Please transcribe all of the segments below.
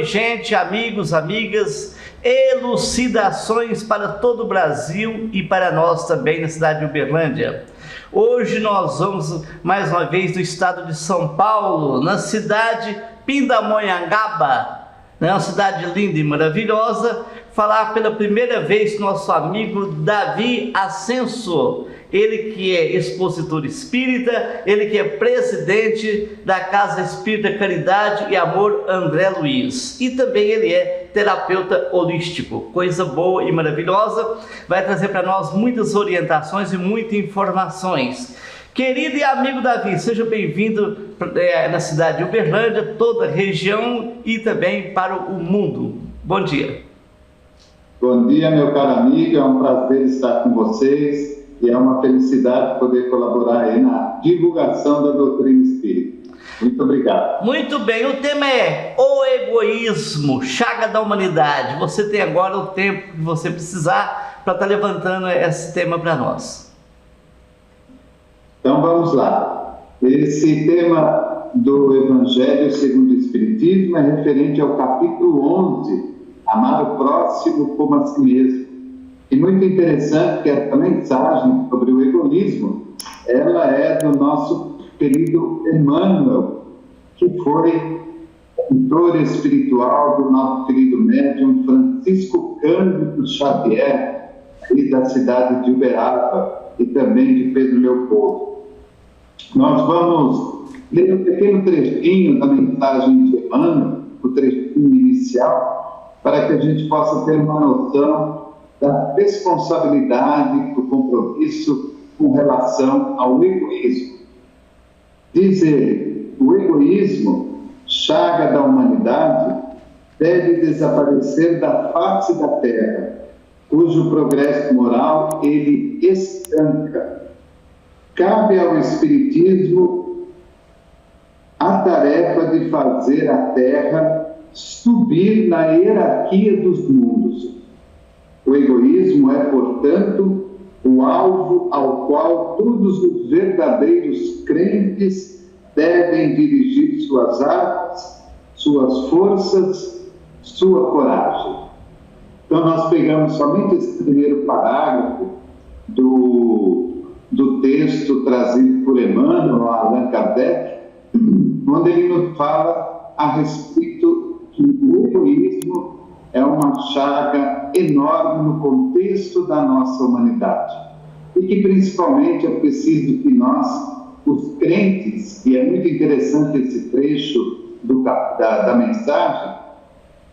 Oi, gente, amigos, amigas, elucidações para todo o Brasil e para nós também na cidade de Uberlândia. Hoje nós vamos mais uma vez do estado de São Paulo, na cidade Pindamonhangaba, uma cidade linda e maravilhosa, falar pela primeira vez nosso amigo Davi Ascenso, ele que é expositor espírita, ele que é presidente da Casa Espírita Caridade e Amor André Luiz, e também ele é terapeuta holístico, coisa boa e maravilhosa, vai trazer para nós muitas orientações e muitas informações. Querido e amigo Davi, seja bem-vindo na cidade de Uberlândia, toda a região e também para o mundo. Bom dia. Bom dia, meu caro amigo, é um prazer estar com vocês e é uma felicidade poder colaborar aí na divulgação da doutrina espírita. Muito obrigado. Muito bem, o tema é o egoísmo, chaga da humanidade. Você tem agora o tempo que você precisar para estar levantando esse tema para nós. Então vamos lá. Esse tema do Evangelho segundo o Espiritismo é referente ao capítulo 11, amar o próximo como a si mesmo. E muito interessante que essa mensagem sobre o egoísmo, ela é do nosso querido Emmanuel, que foi mentor espiritual do nosso querido médium Francisco Cândido Xavier, aí da cidade de Uberaba e também de Pedro Leopoldo. Nós vamos ler um pequeno trechinho da mensagem de Emmanuel, o trechinho inicial, para que a gente possa ter uma noção da responsabilidade, do compromisso com relação ao egoísmo. Diz ele, o egoísmo, chaga da humanidade, deve desaparecer da face da terra, cujo progresso moral ele estanca. Cabe ao Espiritismo a tarefa de fazer a terra subir na hierarquia dos mundos. O egoísmo é, portanto, o alvo ao qual todos os verdadeiros crentes devem dirigir suas armas, suas forças, sua coragem. Então, nós pegamos somente esse primeiro parágrafo do texto trazido por Emmanuel, Allan Kardec, onde ele nos fala a respeito que o egoísmo é uma chaga enorme no contexto da nossa humanidade e que principalmente é preciso que nós, os crentes, e é muito interessante esse trecho da mensagem,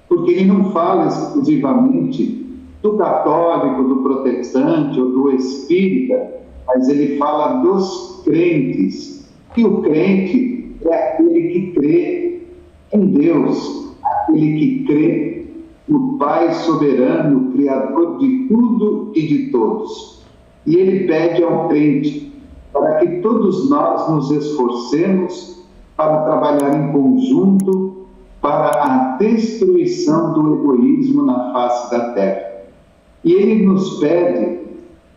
porque ele não fala exclusivamente do católico, do protestante ou do espírita, mas ele fala dos crentes, que o crente é aquele que crê em Deus, aquele que crê no Pai soberano, Criador de tudo e de todos. E ele pede ao crente para que todos nós nos esforcemos para trabalhar em conjunto para a destruição do egoísmo na face da terra. E ele nos pede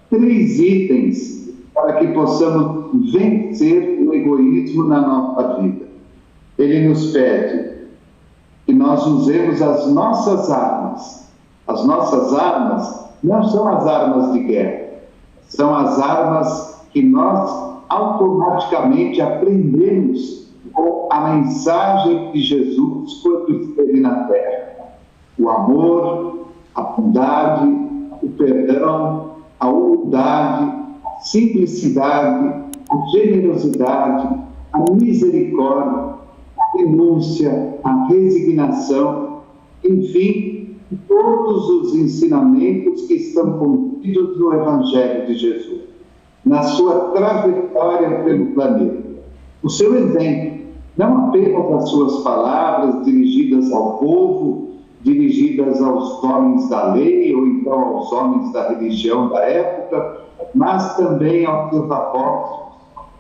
3 itens para que possamos vencer o egoísmo na nossa vida. Ele nos pede que nós usemos as nossas armas. As nossas armas não são as armas de guerra, são as armas que nós automaticamente aprendemos com a mensagem de Jesus quando esteve na terra. O amor, a bondade, o perdão, a humildade, a simplicidade, a generosidade, a misericórdia, a renúncia, a resignação, enfim, todos os ensinamentos que estão contidos no Evangelho de Jesus, na sua trajetória pelo planeta. O seu exemplo, não apenas as suas palavras dirigidas ao povo, dirigidas aos homens da lei ou então aos homens da religião da época, mas também aos seus apóstolos,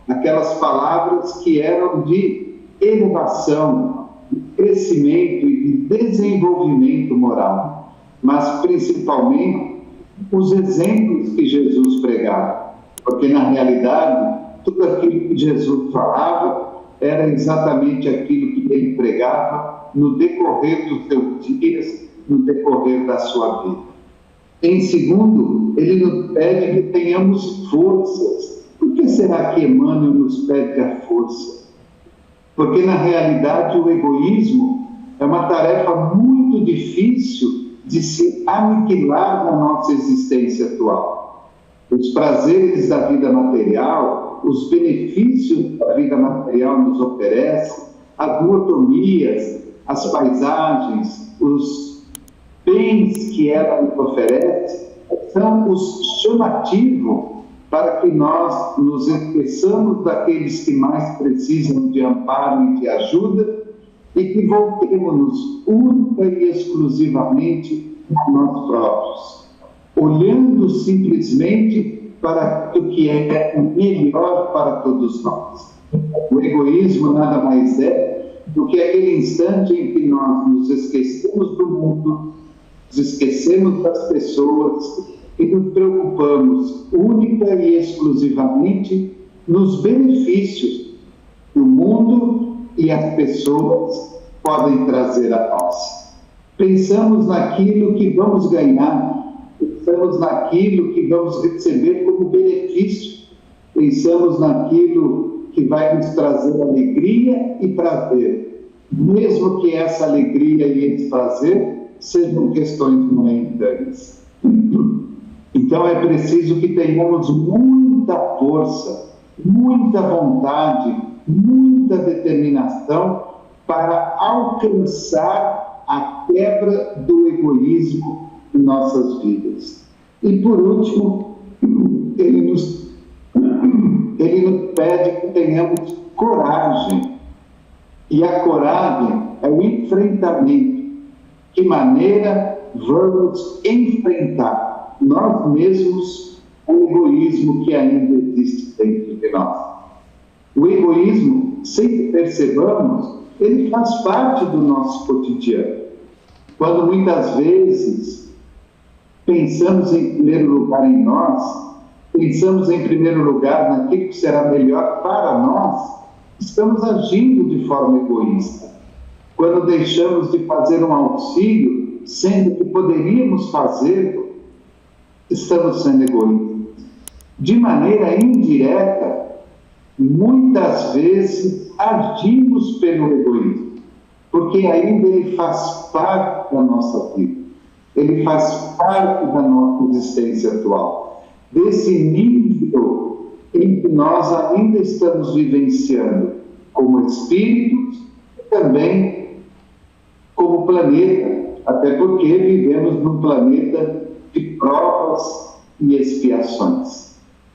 aquelas palavras que eram de elevação, de crescimento e de desenvolvimento moral, mas principalmente os exemplos que Jesus pregava, porque na realidade tudo aquilo que Jesus falava era exatamente aquilo que ele pregava no decorrer dos seus dias, no decorrer da sua vida. Em segundo, ele nos pede que tenhamos forças. Por que será que Emmanuel nos pede a força? Porque, na realidade, o egoísmo é uma tarefa muito difícil de se aniquilar na nossa existência atual. Os prazeres da vida material, os benefícios que a vida material nos oferece, as mordomias, as paisagens, os bens que ela nos oferece, são os chamativos para que nós nos esqueçamos daqueles que mais precisam de amparo e de ajuda e que voltemos única e exclusivamente a nós próprios, olhando simplesmente para o que é melhor para todos nós. O egoísmo nada mais é do que aquele instante em que nós nos esquecemos do mundo, nos esquecemos das pessoas e nos preocupamos única e exclusivamente nos benefícios que o mundo e as pessoas podem trazer a nós. Pensamos naquilo que vamos ganhar, pensamos naquilo que vamos receber como benefício, pensamos naquilo que vai nos trazer alegria e prazer, mesmo que essa alegria e esse prazer sejam questões momentâneas. Então é preciso que tenhamos muita força, muita vontade, muita determinação para alcançar a quebra do egoísmo em nossas vidas. E por último, ele nos pede que tenhamos coragem. E a coragem é o enfrentamento. Que maneira vamos enfrentar nós mesmos o egoísmo que ainda existe dentro de nós? O egoísmo, sem que percebamos, ele faz parte do nosso cotidiano. Quando muitas vezes pensamos em primeiro lugar em nós, pensamos em primeiro lugar naquilo que será melhor para nós, estamos agindo de forma egoísta. Quando deixamos de fazer um auxílio, sendo que poderíamos fazê-lo, estamos sendo egoístas. De maneira indireta, muitas vezes agimos pelo egoísmo, porque ainda ele faz parte da nossa vida, ele faz parte da nossa existência atual, desse nível em que nós ainda estamos vivenciando como espíritos e também como planeta, até porque vivemos num planeta de provas e expiações.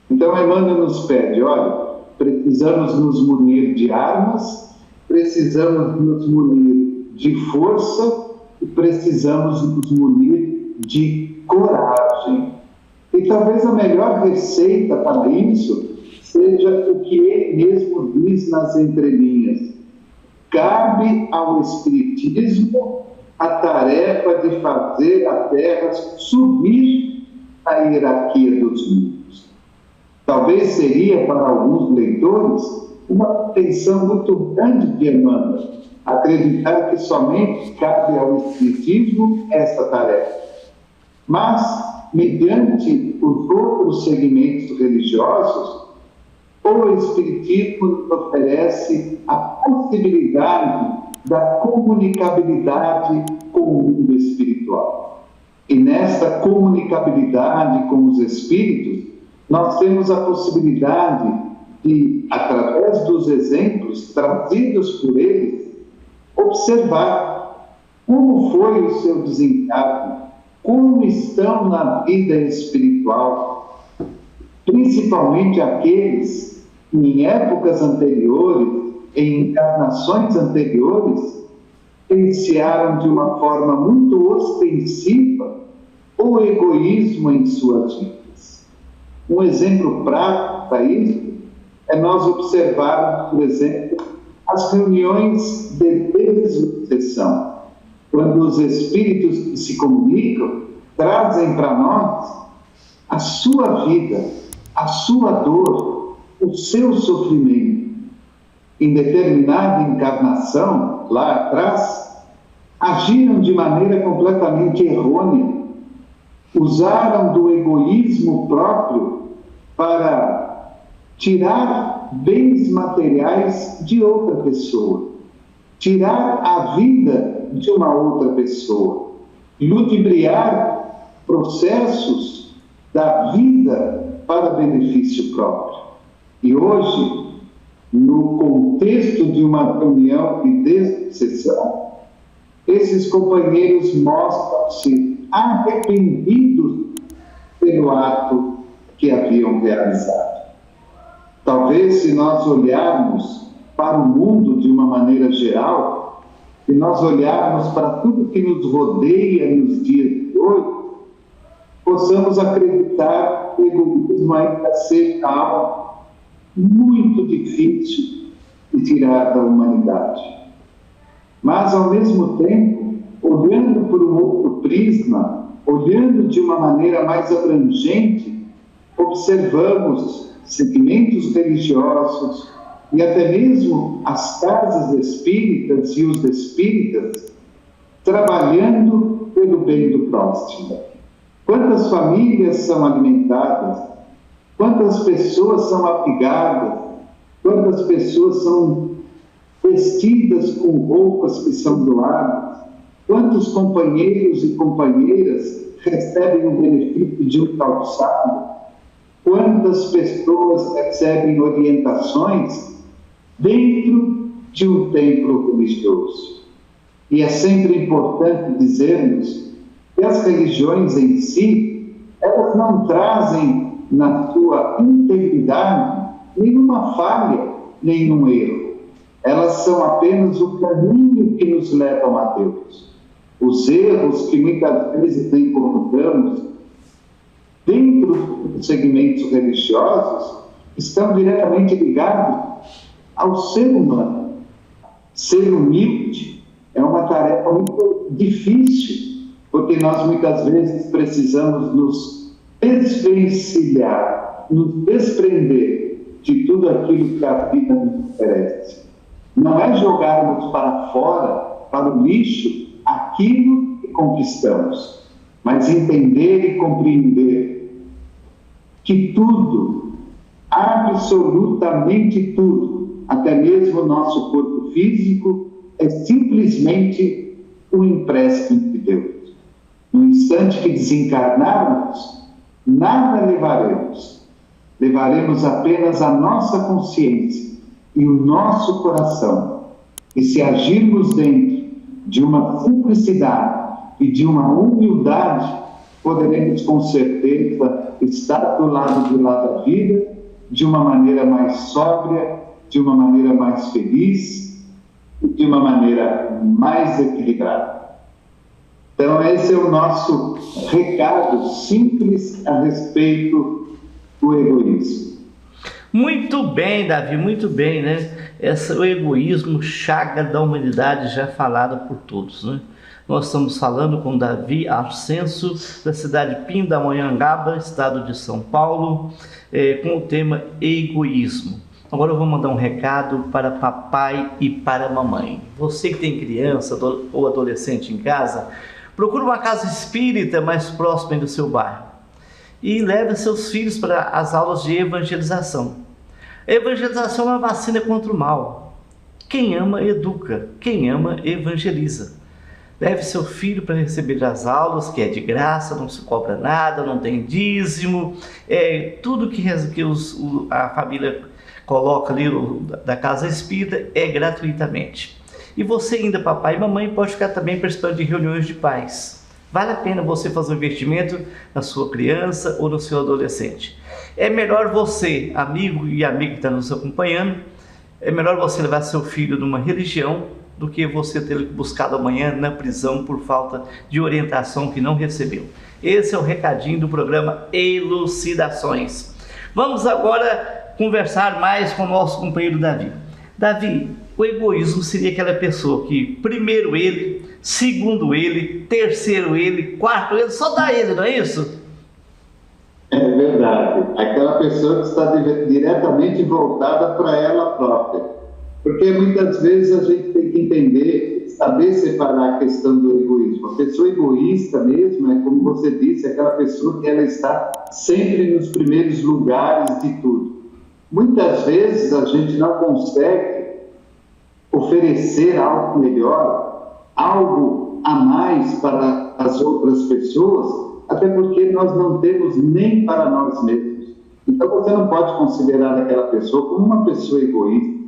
Então, Emmanuel nos pede, olha, precisamos nos munir de armas, precisamos nos munir de força e precisamos nos munir de coragem. E talvez a melhor receita para isso seja o que ele mesmo diz nas entrelinhas. Cabe ao Espiritismo a tarefa de fazer a Terra subir a hierarquia dos mundos. Talvez seria para alguns leitores uma tensão muito grande de Emmanuel acreditar que somente cabe ao Espiritismo essa tarefa. Mas, mediante os outros segmentos religiosos, o Espiritismo nos oferece a possibilidade da comunicabilidade com o mundo espiritual. E nesta comunicabilidade com os espíritos, nós temos a possibilidade de, através dos exemplos trazidos por eles, observar como foi o seu desencarne, como estão na vida espiritual, principalmente aqueles que em épocas anteriores, em encarnações anteriores, iniciaram de uma forma muito ostensiva o egoísmo em suas vidas. Um exemplo prático para isso é nós observarmos, por exemplo, as reuniões de desobsessão, quando os espíritos que se comunicam trazem para nós a sua vida, a sua dor, o seu sofrimento. Em determinada encarnação, lá atrás, agiram de maneira completamente errônea, usaram do egoísmo próprio para tirar bens materiais de outra pessoa, tirar a vida de uma outra pessoa, ludibriar processos da vida para benefício próprio. E hoje, no contexto de uma reunião de desobsessão, esses companheiros mostram-se arrependidos pelo ato que haviam realizado. Talvez, se nós olharmos para o mundo de uma maneira geral, se nós olharmos para tudo que nos rodeia nos dias de hoje, possamos acreditar que o egoísmo ainda seja algo muito difícil de tirar da humanidade. Mas, ao mesmo tempo, olhando por um outro prisma, olhando de uma maneira mais abrangente, observamos segmentos religiosos e até mesmo as casas espíritas e os espíritas trabalhando pelo bem do próximo. Quantas famílias são alimentadas? Quantas pessoas são abrigadas? Quantas pessoas são vestidas com roupas que são doadas? Quantos companheiros e companheiras recebem o benefício de um calçado? Quantas pessoas recebem orientações dentro de um templo religioso? E é sempre importante dizermos que as religiões em si, elas não trazem na sua integridade nenhuma falha, nenhum erro. Elas são apenas o caminho que nos levam a Deus. Os erros que muitas vezes encontramos dentro dos segmentos religiosos estão diretamente ligados ao ser humano. Ser humilde é uma tarefa muito difícil, porque nós muitas vezes precisamos nos desvencilhar, nos desprender de tudo aquilo que a vida nos oferece. Não é jogarmos para fora, para o lixo, aquilo que conquistamos, mas entender e compreender que tudo, absolutamente tudo, até mesmo o nosso corpo físico, é simplesmente um empréstimo de Deus. No instante que desencarnarmos, nada levaremos. Levaremos apenas a nossa consciência e o nosso coração. E se agirmos dentro de uma simplicidade e de uma humildade, poderemos com certeza estar do lado de lá da vida de uma maneira mais sóbria, de uma maneira mais feliz e de uma maneira mais equilibrada. Então, esse é o nosso recado simples a respeito do egoísmo. Muito bem, Davi, muito bem, né? O egoísmo, chaga da humanidade, já falada por todos, né? Nós estamos falando com Davi Ascenso, da cidade Pindamonhangaba, estado de São Paulo, com o tema egoísmo. Agora eu vou mandar um recado para papai e para mamãe. Você que tem criança ou adolescente em casa, procure uma casa espírita mais próxima do seu bairro e leve seus filhos para as aulas de evangelização. A evangelização é uma vacina contra o mal. Quem ama, educa. Quem ama, evangeliza. Leve seu filho para receber as aulas, que é de graça, não se cobra nada, não tem dízimo. Tudo que a família coloca ali da casa espírita é gratuitamente. E você ainda, papai e mamãe, pode ficar também participando de reuniões de pais. Vale a pena você fazer um investimento na sua criança ou no seu adolescente. É melhor você, amigo e amiga que está nos acompanhando, é melhor você levar seu filho numa religião do que você ter buscado amanhã na prisão por falta de orientação que não recebeu. Esse é o recadinho do programa Elucidações. Vamos agora conversar mais com o nosso companheiro Davi. Davi, o egoísmo seria aquela pessoa que primeiro ele, segundo ele, terceiro ele, quarto ele, só dá ele, não é isso? É verdade. Aquela pessoa que está diretamente voltada para ela própria. Porque muitas vezes a gente tem que entender saber separar a questão do egoísmo. A pessoa egoísta mesmo é, como você disse, aquela pessoa que ela está sempre nos primeiros lugares de tudo. Muitas vezes a gente não consegue oferecer algo melhor, algo a mais para as outras pessoas, até porque nós não temos nem para nós mesmos. Então você não pode considerar aquela pessoa como uma pessoa egoísta.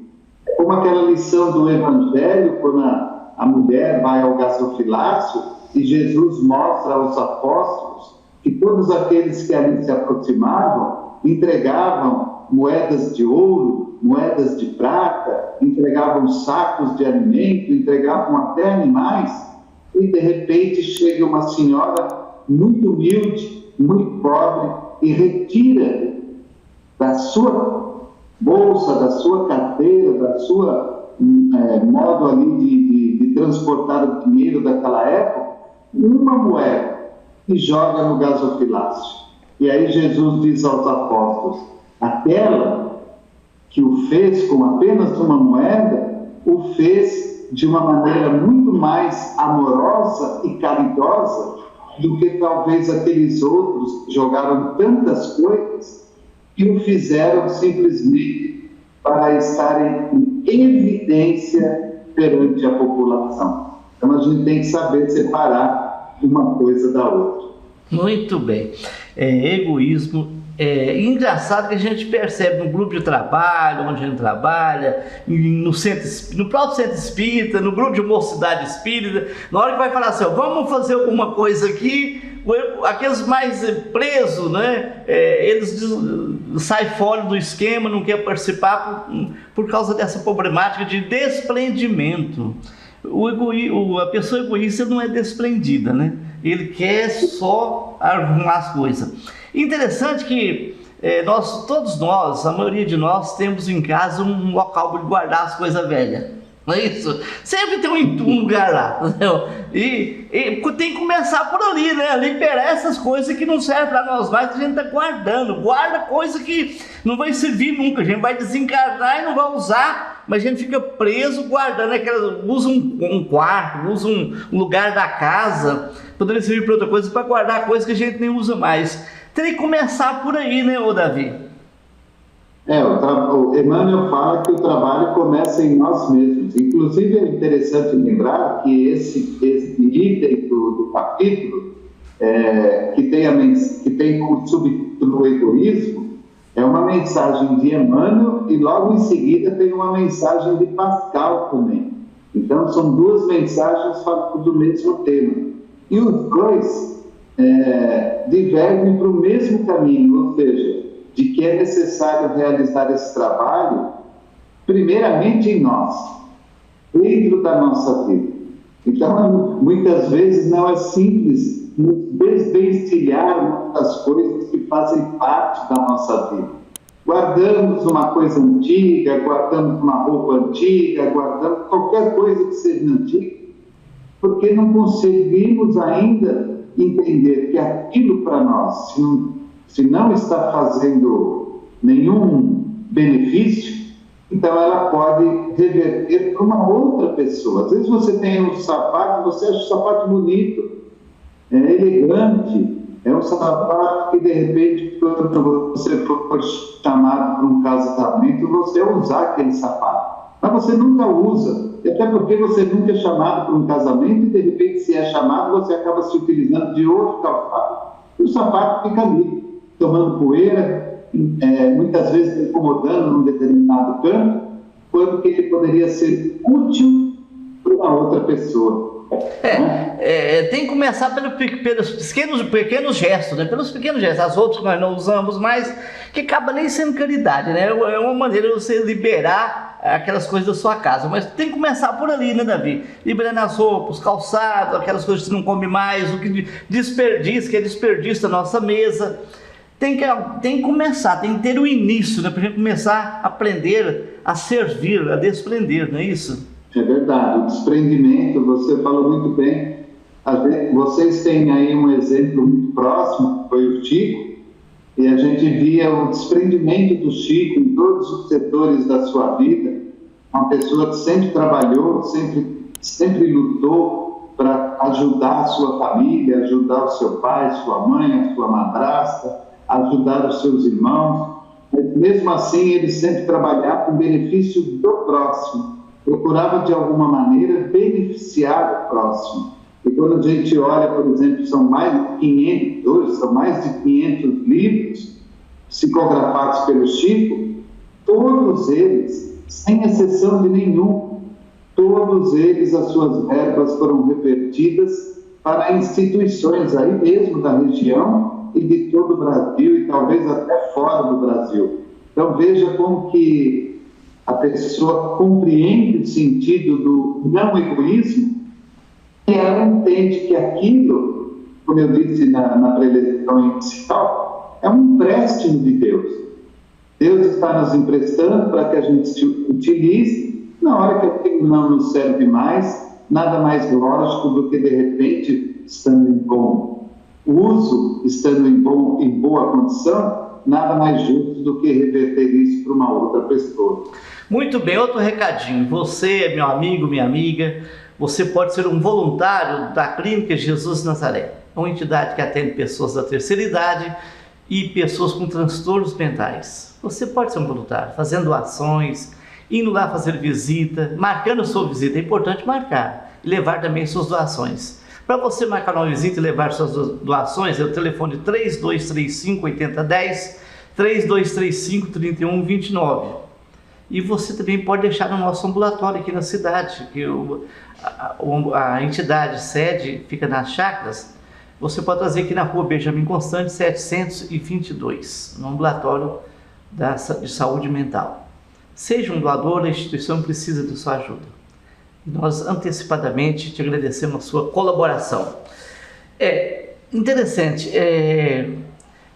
É como aquela lição do Evangelho, quando a mulher vai ao gasofilácio e Jesus mostra aos apóstolos que todos aqueles que ali se aproximavam entregavam moedas de ouro, moedas de prata, entregavam sacos de alimento, entregavam até animais, e de repente chega uma senhora muito humilde, muito pobre, e retira da sua bolsa, da sua carteira, da sua modo ali de transportar o dinheiro daquela época, uma moeda, e joga no gasofilácio. E aí Jesus diz aos apóstolos: aquela que o fez com apenas uma moeda, o fez de uma maneira muito mais amorosa e caridosa do que talvez aqueles outros que jogaram tantas coisas e o fizeram simplesmente para estarem em evidência perante a população. Então a gente tem que saber separar uma coisa da outra. Muito bem. Egoísmo. Engraçado que a gente percebe no grupo de trabalho, onde a gente trabalha, no próprio centro espírita, no grupo de mocidade espírita, na hora que vai falar assim, vamos fazer alguma coisa aqui, aqueles mais presos, né, eles saem fora do esquema, não querem participar por causa dessa problemática de desprendimento. A pessoa egoísta não é desprendida, né? Ele quer só arrumar as coisas. Interessante que todos nós, a maioria de nós, temos em casa um local para guardar as coisas velhas. Não é isso? Sempre tem um lugar lá, entendeu? E tem que começar por ali, né? Liberar essas coisas que não servem para nós mais, que a gente está guardando. Guarda coisa que não vai servir nunca. A gente vai desencarnar e não vai usar, mas a gente fica preso guardando. Usa um quarto, usa um lugar da casa, poderia servir para outra coisa, para guardar coisas que a gente nem usa mais. Teria que começar por aí, né, ô Davi? O Emmanuel fala que o trabalho começa em nós mesmos. Inclusive, é interessante lembrar que esse item do capítulo, que tem como subtítulo o egoísmo, é uma mensagem de Emmanuel e logo em seguida tem uma mensagem de Pascal também. Então, são duas mensagens falando do mesmo tema. E os dois divergem para o mesmo caminho, ou seja, de que é necessário realizar esse trabalho, primeiramente em nós, dentro da nossa vida. Então, muitas vezes não é simples nos desvencilhar muitas coisas que fazem parte da nossa vida. Guardamos uma coisa antiga, guardamos uma roupa antiga, guardamos qualquer coisa que seja antiga, porque não conseguimos ainda entender que aquilo para nós, se não está fazendo nenhum benefício, então ela pode reverter para uma outra pessoa. Às vezes você tem um sapato, você acha o sapato bonito, elegante, é um sapato que de repente, quando você for chamado para um casamento, você vai usar aquele sapato. Mas você nunca usa, até porque você nunca é chamado para um casamento e de repente, se é chamado, você acaba se utilizando de outro calçado. E o sapato fica ali, tomando poeira, muitas vezes incomodando num determinado canto, quando que ele poderia ser útil para uma outra pessoa. Tem que começar pelos pequenos gestos, né? Pelos pequenos gestos, as outras que nós não usamos mais, que acaba nem sendo caridade, né? É uma maneira de você liberar aquelas coisas da sua casa, mas tem que começar por ali, né, Davi? Liberando as roupas, os calçados, aquelas coisas que você não come mais, o que desperdiça, que é desperdício da nossa mesa. Tem que começar, tem que ter o início, né? Para a gente começar a aprender a servir, a desprender, não é isso? É verdade, o desprendimento, você falou muito bem. Vocês têm aí um exemplo muito próximo, foi o Chico, e a gente via o desprendimento do Chico em todos os setores da sua vida, uma pessoa que sempre trabalhou, sempre sempre lutou para ajudar a sua família, ajudar o seu pai, sua mãe, a sua madrasta, ajudar os seus irmãos. Mas, mesmo assim, ele sempre trabalhava em benefício do próximo, procurava de alguma maneira beneficiar o próximo. E quando a gente olha, por exemplo, são mais de 500 livros psicografados pelo Chico, todos eles, sem exceção de nenhum, todos eles, as suas verbas foram revertidas para instituições aí mesmo da região e de todo o Brasil e talvez até fora do Brasil. Então veja como que a pessoa compreende o sentido do não egoísmo e ela entende que aquilo, como eu disse na preleção inicial, é um empréstimo de Deus. Deus está nos emprestando para que a gente se utilize. Na hora que aquilo não nos serve mais, nada mais lógico do que, de repente, estando em bom uso, estando em boa condição, nada mais justo do que reverter isso para uma outra pessoa. Muito bem, outro recadinho. Você, meu amigo, minha amiga, você pode ser um voluntário da Clínica Jesus Nazaré. É uma entidade que atende pessoas da terceira idade e pessoas com transtornos mentais. Você pode ser um voluntário, fazendo ações, indo lá fazer visita, marcando sua visita. É importante marcar e levar também suas doações. Para você marcar uma visita e levar suas doações, é o telefone 3235-8010, 3235-3129. E você também pode deixar no nosso ambulatório aqui na cidade, que a entidade sede fica nas chácaras. Você pode trazer aqui na rua Benjamin Constante, 722, no ambulatório de saúde mental. Seja um doador, a instituição precisa de sua ajuda. Nós antecipadamente te agradecemos a sua colaboração. É interessante,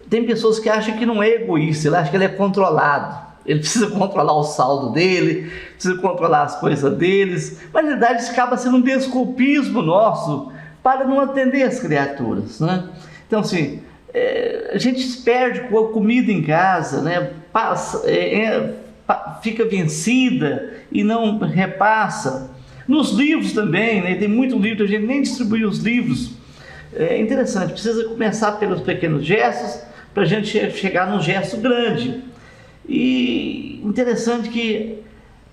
tem pessoas que acham que não é egoísta, ele acha que ele é controlado. Ele precisa controlar o saldo dele, precisa controlar as coisas deles. Mas na verdade isso acaba sendo um desculpismo nosso para não atender as criaturas, né? Então assim, a gente se perde com a comida em casa, né? Fica vencida e não repassa. Nos livros também, né? Tem muito livro, a gente nem distribui os livros. É interessante, precisa começar pelos pequenos gestos para a gente chegar num gesto grande. E interessante que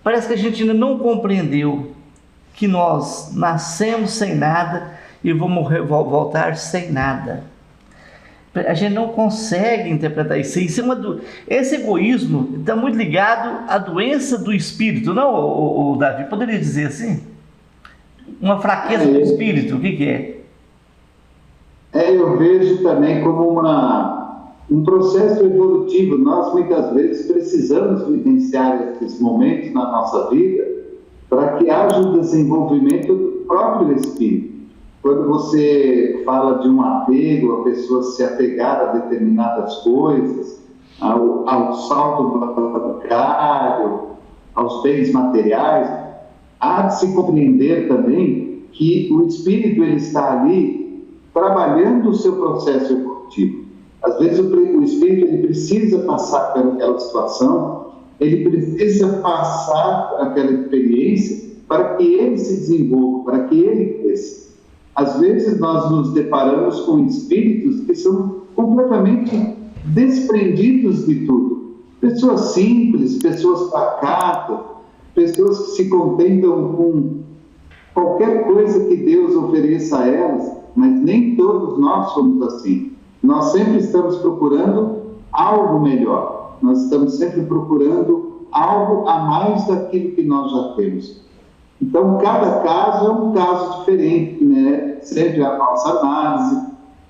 parece que a gente ainda não compreendeu que nós nascemos sem nada e vamos voltar sem nada. A gente não consegue interpretar isso. Esse egoísmo está muito ligado à doença do espírito, não, o Davi? Poderia dizer assim? Uma fraqueza do espírito, o que é? Eu vejo também como um processo evolutivo. Nós muitas vezes precisamos vivenciar esses momentos na nossa vida para que haja o desenvolvimento do próprio espírito. Quando você fala de um apego, a pessoa se apegar a determinadas coisas, ao saldo bancário, aos bens materiais, há de se compreender também que o espírito ele está ali trabalhando o seu processo evolutivo. Às vezes o espírito ele precisa passar por aquela situação, ele precisa passar por aquela experiência para que ele se desenvolva, para que ele cresça. Às vezes nós nos deparamos com espíritos que são completamente desprendidos de tudo. Pessoas simples, pessoas pacatas, pessoas que se contentam com qualquer coisa que Deus ofereça a elas, mas nem todos nós somos assim. Nós sempre estamos procurando algo melhor. Nós estamos sempre procurando algo a mais daquilo que nós já temos. Então, cada caso é um caso diferente, né? Sempre a nossa análise,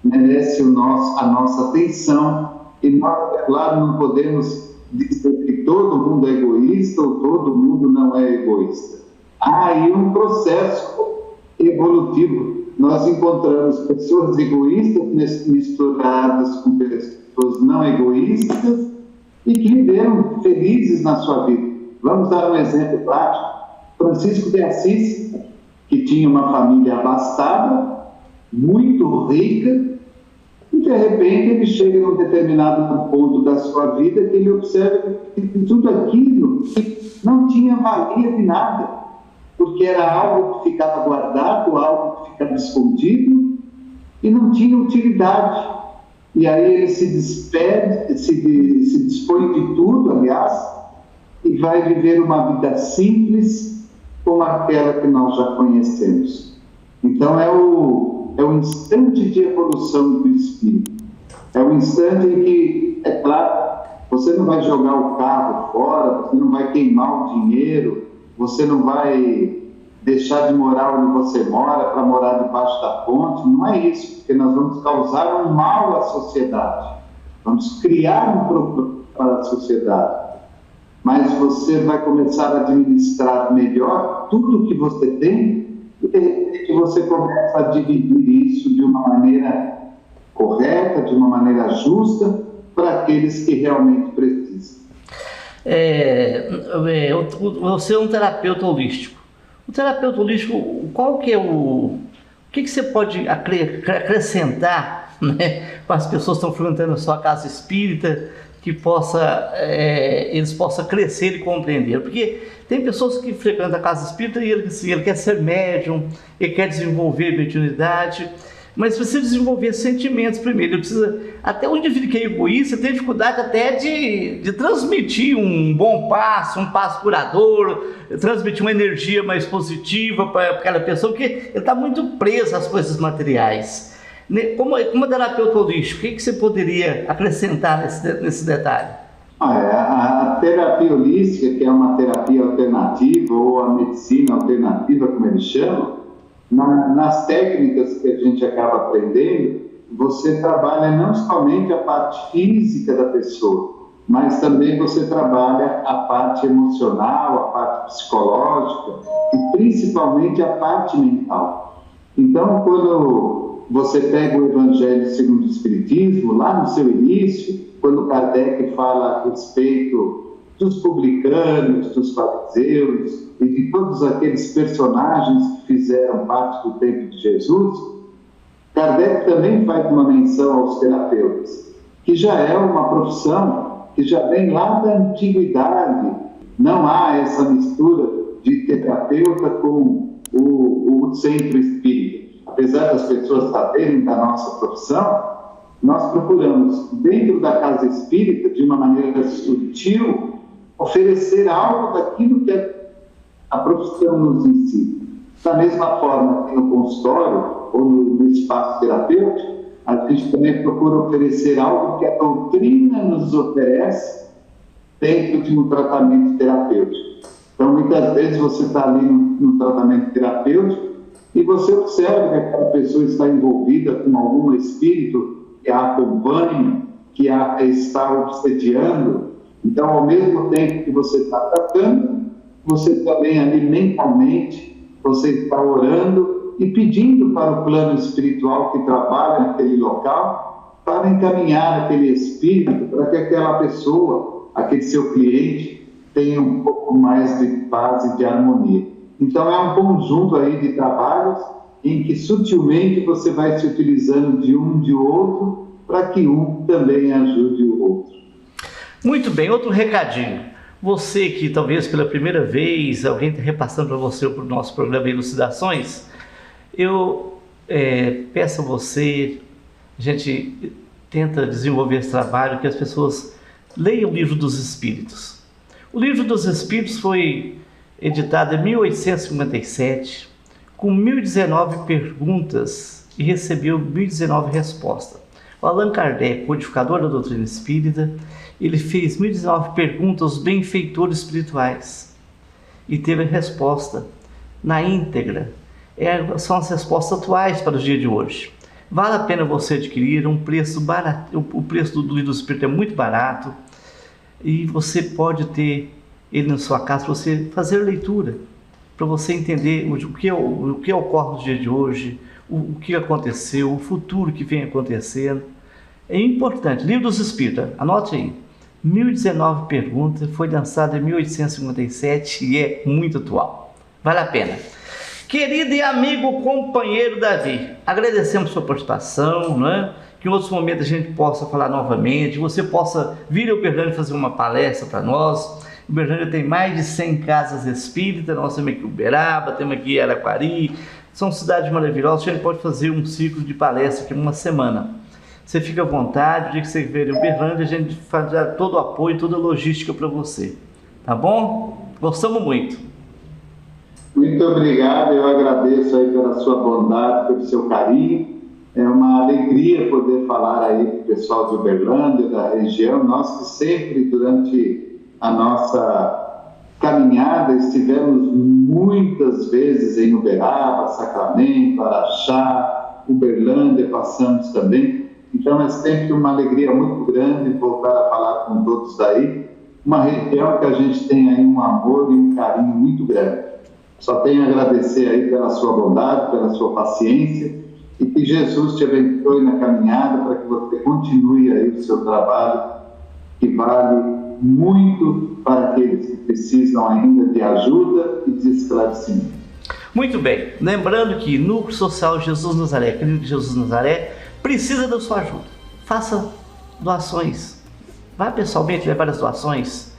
merece a nossa atenção. E nós, é claro, não podemos dizer que todo mundo é egoísta ou todo mundo não é egoísta. Há aí um processo evolutivo. Nós encontramos pessoas egoístas misturadas com pessoas não egoístas e que viveram felizes na sua vida. Vamos dar um exemplo prático. Francisco de Assis, que tinha uma família abastada, muito rica, e de repente ele chega num determinado ponto da sua vida que ele observa que tudo aquilo não tinha valia de nada. porque era algo que ficava guardado, algo que ficava escondido e não tinha utilidade. E aí ele se despede, se dispõe de tudo, aliás, e vai viver uma vida simples como aquela que nós já conhecemos. Então é o instante de evolução do espírito. É o instante em que, é claro, você não vai jogar o carro fora, você não vai queimar o dinheiro, você não vai deixar de morar onde você mora para morar debaixo da ponte. Não é isso, porque nós vamos causar um mal à sociedade. Vamos criar um problema para a sociedade. Mas você vai começar a administrar melhor tudo que você tem e que você começa a dividir isso de uma maneira correta, de uma maneira justa, para aqueles que realmente precisam. Você é um terapeuta holístico. O terapeuta holístico, qual que é o que você pode acrescentar, né, para as pessoas que estão frequentando a sua casa espírita, que eles possam crescer e compreender? Porque tem pessoas que frequentam a casa espírita e ele quer ser médium, ele quer desenvolver mediunidade, mas precisa desenvolver sentimentos primeiro. Ele precisa, até o indivíduo que é egoísta tem dificuldade até de transmitir um bom passo, um passo curador, transmitir uma energia mais positiva para aquela pessoa, porque ele está muito preso às coisas materiais. Como terapeuta holístico, o que você poderia acrescentar nesse detalhe? A terapia holística, que é uma terapia alternativa, ou a medicina alternativa, como eles chamam, nas técnicas que a gente acaba aprendendo, você trabalha não somente a parte física da pessoa, mas também você trabalha a parte emocional, a parte psicológica e principalmente a parte mental. Então, quando você pega o Evangelho segundo o Espiritismo, lá no seu início, quando Kardec fala a respeito dos publicanos, dos fariseus e de todos aqueles personagens que fizeram parte do tempo de Jesus, Kardec também faz uma menção aos terapeutas, que já é uma profissão que já vem lá da antiguidade. Não há essa mistura de terapeuta com o centro espírita. Apesar das pessoas saberem da nossa profissão, nós procuramos, dentro da casa espírita, de uma maneira sutil, oferecer algo daquilo que a profissão nos ensina. Da mesma forma que no consultório ou no espaço terapêutico, a gente também procura oferecer algo que a doutrina nos oferece dentro de um tratamento terapêutico. Então, muitas vezes você está ali no tratamento terapêutico e você observa que aquela pessoa está envolvida com algum espírito que a acompanha, que a está obsediando. Então, ao mesmo tempo que você está tratando, você também ali mentalmente, você está orando e pedindo para o plano espiritual que trabalha naquele local, para encaminhar aquele espírito, para que aquela pessoa, aquele seu cliente, tenha um pouco mais de paz e de harmonia. Então, é um conjunto aí de trabalhos em que sutilmente você vai se utilizando de um de outro, para que um também ajude o outro. Muito bem, outro recadinho. Você que talvez pela primeira vez alguém está repassando para você o nosso programa Elucidações, eu peço a você, a gente tenta desenvolver esse trabalho, que as pessoas leiam o Livro dos Espíritos. O Livro dos Espíritos foi editado em 1857, com 1019 perguntas e recebeu 1019 respostas. O Allan Kardec, codificador da doutrina espírita, ele fez 1019 perguntas aos benfeitores espirituais e teve a resposta na íntegra. São as respostas atuais para o dia de hoje. Vale a pena você adquirir, um preço barato. O preço do livro do Espírito é muito barato e você pode ter ele na sua casa para você fazer a leitura, para você entender o que ocorre no dia de hoje, o que aconteceu, o futuro que vem acontecendo. É importante. Livro dos Espíritos, anote aí. 1019 perguntas, foi lançado em 1857 e é muito atual. Vale a pena. Querido e amigo companheiro Davi, agradecemos sua participação, né? que em outros momentos a gente possa falar novamente, você possa vir a Uberlândia fazer uma palestra para nós. Uberlândia tem mais de 100 casas espíritas, nós temos aqui Uberaba, temos aqui Araquari, são cidades maravilhosas, a gente pode fazer um ciclo de palestra aqui uma semana. Você fica à vontade, o dia que você vier em Uberlândia, a gente faz todo o apoio, toda a logística para você. Tá bom? Gostamos muito. Muito obrigado, eu agradeço aí pela sua bondade, pelo seu carinho. É uma alegria poder falar aí com o pessoal de Uberlândia, da região. Nós que sempre, durante a nossa caminhada, estivemos muitas vezes em Uberaba, Sacramento, Araxá, Uberlândia, passamos também. Então é sempre uma alegria muito grande voltar a falar com todos daí. Uma região que a gente tem aí um amor e um carinho muito grande. Só tenho a agradecer aí pela sua bondade, pela sua paciência, e que Jesus te abençoe na caminhada para que você continue aí o seu trabalho, que vale muito para aqueles que precisam ainda de ajuda e de esclarecimento. Muito bem, lembrando que Núcleo Social Jesus Nazaré, Clínica Jesus Nazaré, precisa da sua ajuda. Faça doações, vá pessoalmente levar as doações.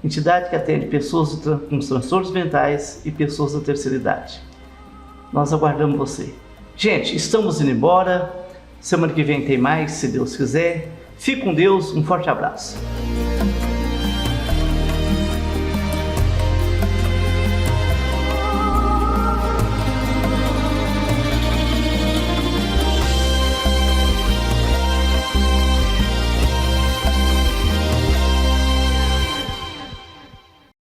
Entidade que atende pessoas com transtornos mentais e pessoas da terceira idade. Nós aguardamos você. Gente, estamos indo embora. Semana que vem tem mais, se Deus quiser. Fique com Deus, um forte abraço.